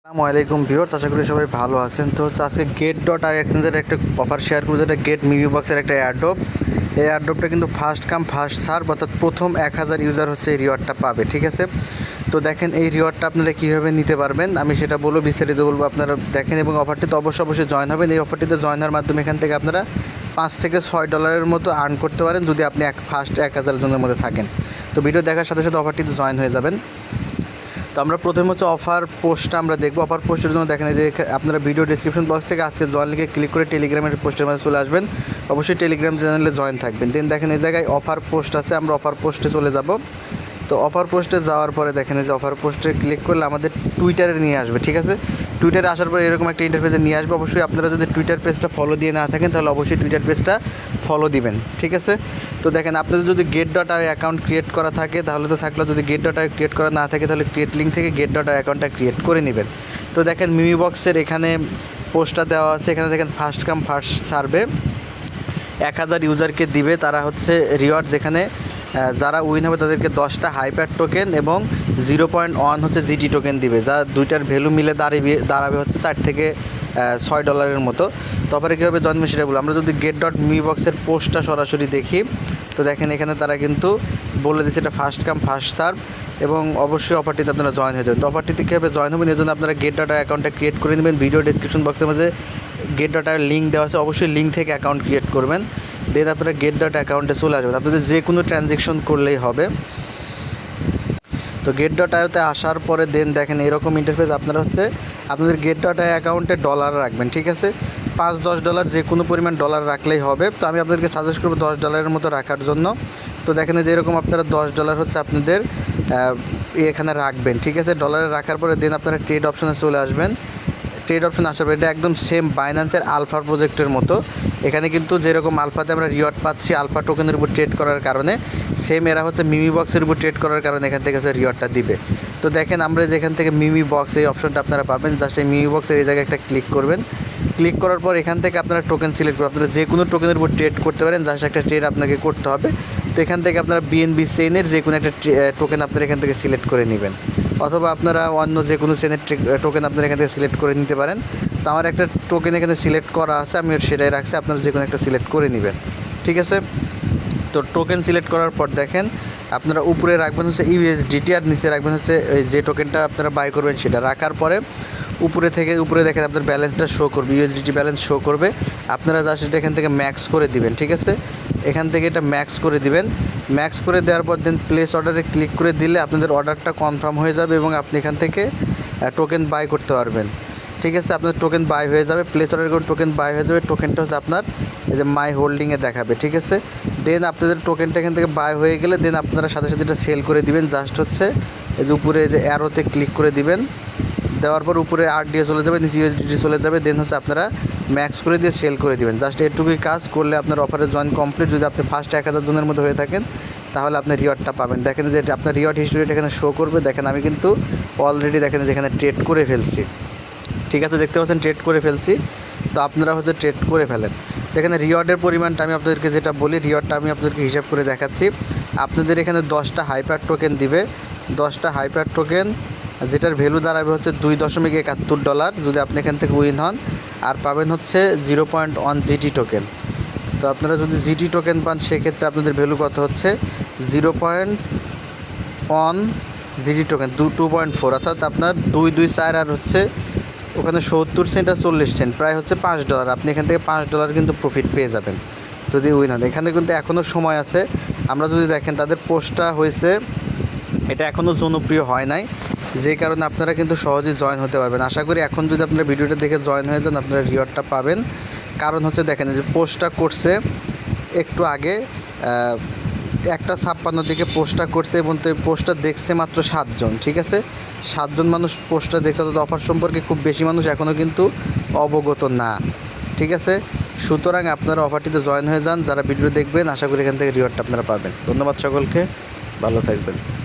আসসালামু আলাইকুম ভিউয়ার্স, আশা করি সবাই ভালো আছেন। তো আজকে গেট.আই এক্সচেঞ্জের একটা অফার শেয়ার করবো, যেটা গেট মিমি বক্সের একটা এয়ারড্রপ। এই এয়ারড্রপটা কিন্তু ফার্স্ট কাম ফার্স্ট সার্ভ, অর্থাৎ প্রথম 1000 ইউজার হচ্ছে এই রিওয়ার্ডটা পাবে। ঠিক আছে, তো দেখেন এই রিওয়ার্ডটা আপনারা কীভাবে নিতে পারবেন আমি সেটা বলবো, বিস্তারিত বলবো। আপনারা দেখেন এবং অফারটিতে অবশ্যই জয়েন হবেন। এই অফারটিতে জয়েন হওয়ার মাধ্যমে এখান থেকে আপনারা $5 থেকে $6 মতো আর্ন করতে পারেন, যদি আপনি ফার্স্ট 1000 জনের মধ্যে থাকেন। তো ভিডিও দেখার সাথে সাথে অফারটিতে জয়েন হয়ে যাবেন। তো আমরা প্রথমে হচ্ছে অফার পোস্টটা আমরা দেখবো। অফার পোস্টের জন্য দেখেন যে আপনারা ভিডিও ডিসক্রিপশন বক্স থেকে আজকে জয়েন লিখে ক্লিক করে টেলিগ্রামের পোস্টের মধ্যে চলে আসবেন। অবশ্যই টেলিগ্রাম চ্যানেলে জয়েন থাকবেন। দেন দেখেন এই জায়গায় অফার পোস্ট আছে, আমরা অফার পোস্টে চলে যাব। তো অফার পোস্টে যাওয়ার পরে দেখেন যে অফার পোস্টে ক্লিক করলে আমাদের টুইটারে নিয়ে আসবে। ঠিক আছে, টুইটারে আসার পরে এরকম একটা ইন্টারফেসে নিয়ে আসবে। অবশ্যই আপনারা যদি টুইটার পেজটা ফলো দিয়ে না থাকেন তাহলে অবশ্যই টুইটার পেজটা ফলো দিবেন। ঠিক আছে, তো দেখেন আপনাদের যদি গেট.আই অ্যাকাউন্ট ক্রিয়েট করা থাকে তাহলে তো থাকলো, যদি গেট.আই ক্রিয়েট করা না থাকে তাহলে ক্রিয়েট লিঙ্ক থেকে গেট.আই অ্যাকাউন্টটা ক্রিয়েট করে নেবেন। তো দেখেন মিমি বক্সের এখানে পোস্টটা দেওয়া আছে। এখানে দেখেন ফার্স্ট কাম ফার্স্ট সার্ভে 1000 ইউজারকে দিবে। তারা হচ্ছে রিওয়ার্ড, যেখানে যারা উইন হবে তাদেরকে 10টা হাইপার টোকেন এবং 0.1 হচ্ছে জিটি টোকেন দিবে, যা দুইটার ভ্যালু মিলে দাঁড়াবে হচ্ছে $4 থেকে $6 মতো। তারপরে কীভাবে জন্ম সেটা বলবো। আমরা যদি গেট.মি বক্সের পোস্টটা সরাসরি দেখি, তো দেখেন এখানে তারা কিন্তু বলে দিচ্ছে এটা ফার্স্ট কাম ফার্স্ট সার্ভ, এবং অবশ্যই অফারটিতে আপনারা জয়েন হয়ে যাবেন। তো অফারটিতে কীভাবে জয়েন হবেন, এই জন্য আপনারা গেট.আই অ্যাকাউন্টটা ক্রিয়েট করে নেবেন। ভিডিও ডিসক্রিপশন বক্সের মধ্যে গেট.আই লিঙ্ক দেওয়া আছে, অবশ্যই লিঙ্ক থেকে অ্যাকাউন্ট ক্রিয়েট করবেন। দেন আপনারা গেট.আই অ্যাকাউন্টে চলে আসবেন। আপনাদের যে কোনো ট্রানজ্যাকশন করলেই হবে। তো গেট.আইতে আসার পরে দেন দেখেন এরকম ইন্টারফেস। আপনারা হচ্ছে আপনাদের গেট.আই অ্যাকাউন্টে ডলার রাখবেন। ঠিক আছে, $5-10 যে কোনো পরিমাণ ডলার রাখলেই হবে। তো আমি আপনাদেরকে সাজেস্ট করবো $10 মতো রাখার জন্য। তো দেখেন যে এরকম আপনারা $10 হচ্ছে আপনাদের এখানে রাখবেন। ঠিক আছে, ডলারে রাখার পরে দেন আপনারা ট্রেড অপশনে চলে আসবেন। ট্রেড অপশন আসার পরে এটা একদম সেম বাইন্যান্সের আলফা প্রজেক্টের মতো। এখানে কিন্তু যেরকম আলফাতে আমরা রিওয়ার্ড পাচ্ছি আলফা টোকেনের উপর ট্রেড করার কারণে, সেম এরা হচ্ছে মিমি বক্সের উপর ট্রেড করার কারণে এখান থেকে হচ্ছে রিওয়ার্ডটা দিবে। তো দেখেন আমরা যেখান থেকে মিমি বক্স এই অপশনটা আপনারা পাবেন, জাস্ট এই মিমি বক্সের এই জায়গায় একটা ক্লিক করবেন। ক্লিক করার পর এখান থেকে আপনারা টোকেন সিলেক্ট করবেন। আপনারা যে কোনো টোকেনের উপর ট্রেড করতে পারেন, জাস্ট একটা ট্রেড আপনাকে করতে হবে। তো এখান থেকে আপনারা বিএনবি চেইনের যে কোনো একটা টোকেন আপনারা এখান থেকে সিলেক্ট করে নেবেন, অথবা আপনারা অন্য যে কোনো চেইনের টোকেন আপনারা এখান থেকে সিলেক্ট করে নিতে পারেন। তো আমার একটা টোকেন এখানে সিলেক্ট করা আছে, আমি সেটাই রাখছি। আপনারা যে কোনো একটা সিলেক্ট করে নেবেন। ঠিক আছে, তো টোকেন সিলেক্ট করার পর দেখেন আপনারা উপরে রাখবেন হচ্ছে ইউএসডিটি, আর নিচে রাখবেন হচ্ছে যে টোকেনটা আপনারা বাই করবেন সেটা। রাখার পরে উপরে দেখেন আপনার ব্যালেন্সটা শো করবে, ইউএসডিটি ব্যালেন্স শো করবে। আপনারা জাস্ট এটা এখান থেকে ম্যাক্স করে দিবেন। ঠিক আছে, এখান থেকে এটা ম্যাক্স করে দিবেন। ম্যাক্স করে দেওয়ার পর দেন প্লেস অর্ডারে ক্লিক করে দিলে আপনাদের অর্ডারটা কনফার্ম হয়ে যাবে এবং আপনি এখান থেকে টোকেন বাই করতে পারবেন। ঠিক আছে, আপনার টোকেন বাই হয়ে যাবে, প্লেস অর্ডার করে টোকেন বাই হয়ে যাবে। টোকেনটা হচ্ছে আপনার এই যে মাই হোল্ডিংয়ে দেখাবে। ঠিক আছে, দেন আপনাদের টোকেনটা এখান থেকে বাই হয়ে গেলে দেন আপনারা সাথে সাথে এটা সেল করে দিবেন। জাস্ট হচ্ছে এই যে উপরে যে অ্যারোতে ক্লিক করে দিবেন। দেওয়ার পর উপরে আরডিএ চলে যাবে, নিচে ইউএসডিটি চলে যাবে। দেন হচ্ছে আপনারা ম্যাক্স করে দিয়ে সেল করে দিবেন। জাস্ট এটুকুই কাজ করলে আপনার অফারে জয়েন কমপ্লিট। যদি আপনি ফার্স্ট 1000 জনের মধ্যে হয়ে থাকেন তাহলে আপনি রিওয়ার্ডটা পাবেন। দেখেন যে আপনার রিওয়ার্ড হিস্টোরিটা এখানে শো করবে। দেখেন আমি কিন্তু অলরেডি দেখেন যেখানে ট্রেড করে ফেলছি। ঠিক আছে, দেখতে পাচ্ছেন ট্রেড করে ফেলছি। তো আপনারা হচ্ছে ট্রেড করে ফেলেন। এখানে রিওয়ার্ডের পরিমাণটা আমি আপনাদেরকে যেটা বলি, রিওয়ার্ডটা আমি আপনাদেরকে হিসাব করে দেখাচ্ছি। আপনাদের এখানে 10টা হাইপার টোকেন দিবে। 10টা হাইপার টোকেন যেটার ভ্যালু দাঁড়াবে হচ্ছে $2.71 যদি আপনি এখান থেকে উইন হন। আর পাবেন হচ্ছে 0.1 জিটি টোকেন। তো আপনারা যদি জিটি টোকেন পান সেক্ষেত্রে আপনাদের ভ্যালু কত হচ্ছে 0.1 জিটি টোকেন 2.4, অর্থাৎ আপনার 224 আর হচ্ছে ওখানে 70 সেন্ট আর 40 সেন্ট, প্রায় হচ্ছে $5। আপনি এখান থেকে $5 কিন্তু প্রফিট পেয়ে যাবেন যদি উইন হন। এখানে কিন্তু এখনও সময় আছে। আমরা যদি দেখেন তাদের পোস্টটা হয়েছে, এটা এখনও জনপ্রিয় হয় নাই, যে কারণে আপনারা কিন্তু সহজেই জয়েন হতে পারবেন। আশা করি এখন যদি আপনারা ভিডিওটা দেখে জয়েন হয়ে যান আপনারা রিওয়ার্ডটা পাবেন। কারণ হচ্ছে দেখেন যে পোস্টটা করছে একটু আগে 1:56 দিকে পোস্টটা করছে, এবং তো পোস্টটা দেখছে মাত্র 7 জন। ঠিক আছে, 7 জন মানুষ পোস্টটা দেখছে, অর্থাৎ অফার সম্পর্কে খুব বেশি মানুষ এখনও কিন্তু অবগত না। ঠিক আছে, সুতরাং আপনারা অফারটিতে জয়েন হয়ে যান। যারা ভিডিও দেখবেন আশা করি এখান থেকে রিওয়ার্ডটা আপনারা পাবেন। ধন্যবাদ সকলকে, ভালো থাকবেন।